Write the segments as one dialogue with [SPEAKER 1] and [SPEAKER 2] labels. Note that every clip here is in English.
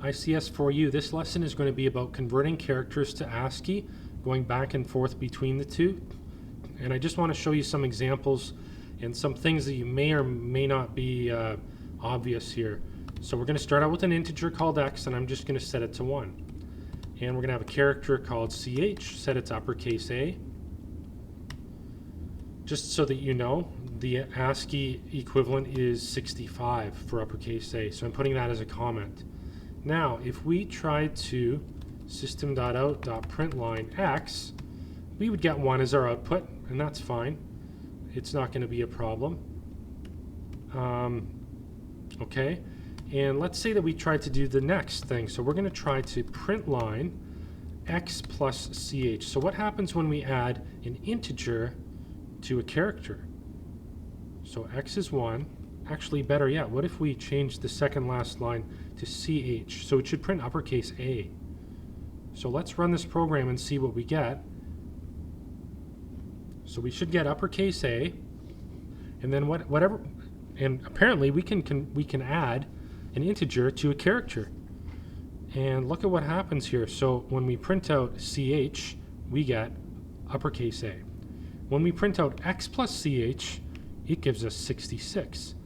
[SPEAKER 1] ICS4U. This lesson is going to be about converting characters to ASCII, going back and forth between the two. And I just want to show you some examples and some things that you may or may not be obvious here. So we're going to start out with an integer called x, and I'm just going to set it to 1. And we're going to have a character called ch, set it to uppercase A. Just so that you know, the ASCII equivalent is 65 for uppercase A, so I'm putting that as a comment. Now, if we try to system.out.println x, we would get 1 as our output, and that's fine. It's not going to be a problem. Okay, and let's say that we tried to do the next thing. So we're going to try to println x plus ch. So what happens when we add an integer to a character? So x is 1. Actually, better yet, what if we change the second last line to ch? So it should print uppercase A. So let's run this program and see what we get. So we should get uppercase A, and then whatever, and apparently we can add an integer to a character. And look at what happens here. So when we print out ch, we get uppercase A. When we print out x plus ch, it gives us 66.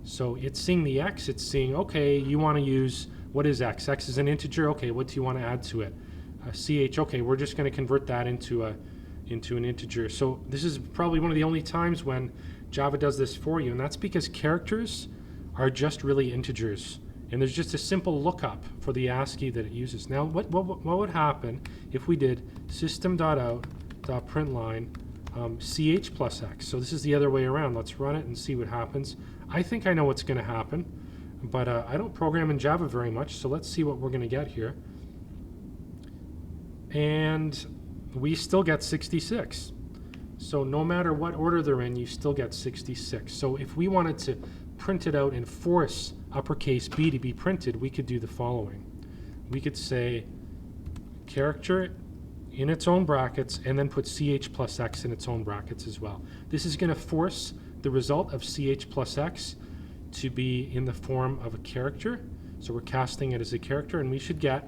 [SPEAKER 1] So it's seeing the x, it's seeing, okay, you want to use, what is x? X is an integer, okay, what do you want to add to it? Ch, okay, we're just going to convert that into an integer. So this is probably one of the only times when Java does this for you, and that's because characters are just really integers. And there's just a simple lookup for the ASCII that it uses. Now, what would happen if we did system.out.println ch plus x? So this is the other way around. Let's run it and see what happens. I think I know what's going to happen, but I don't program in Java very much, so let's see what we're going to get here. And we still get 66. So no matter what order they're in, you still get 66. So if we wanted to print it out and force uppercase B to be printed, we could do the following. We could say character in its own brackets and then put ch plus x in its own brackets as well. This is going to force the result of ch plus x to be in the form of a character. So we're casting it as a character, and we should get,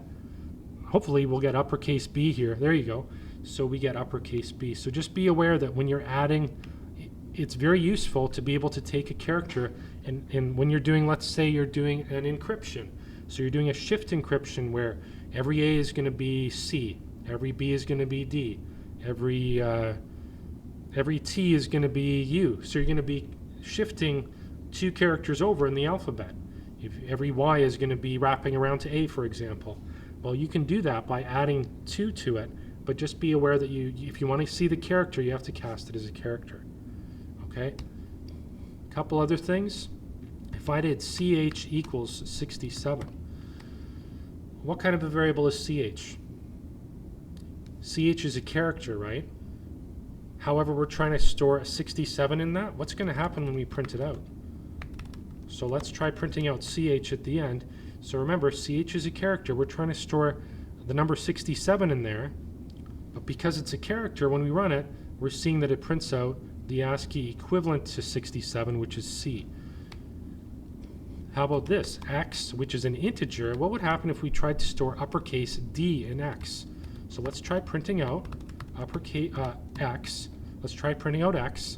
[SPEAKER 1] hopefully we'll get uppercase B here. There you go. So we get uppercase B. So just be aware that when you're adding, it's very useful to be able to take a character and when you're doing, let's say you're doing an encryption. So you're doing a shift encryption where every A is going to be C, every B is going to be D, every T is going to be U. So you're going to be shifting 2 characters over in the alphabet. If every Y is going to be wrapping around to A, for example. Well, you can do that by adding 2 to it, but just be aware that if you want to see the character, you have to cast it as a character. Okay? A couple other things. If I did ch equals 67, what kind of a variable is ch? Ch is a character, right? However, we're trying to store a 67 in that. What's going to happen when we print it out? So let's try printing out ch at the end. So remember, ch is a character. We're trying to store the number 67 in there. But because it's a character, when we run it, we're seeing that it prints out the ASCII equivalent to 67, which is C. How about this? X, which is an integer. What would happen if we tried to store uppercase D in X? So let's try printing out uppercase X. Let's try printing out X,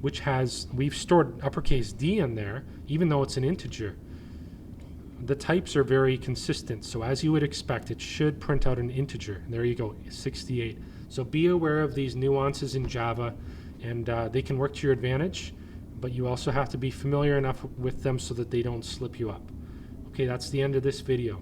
[SPEAKER 1] which has, we've stored uppercase D in there, even though it's an integer. The types are very consistent, so as you would expect, it should print out an integer. And there you go, 68. So be aware of these nuances in Java, and they can work to your advantage, but you also have to be familiar enough with them so that they don't slip you up. Okay, that's the end of this video.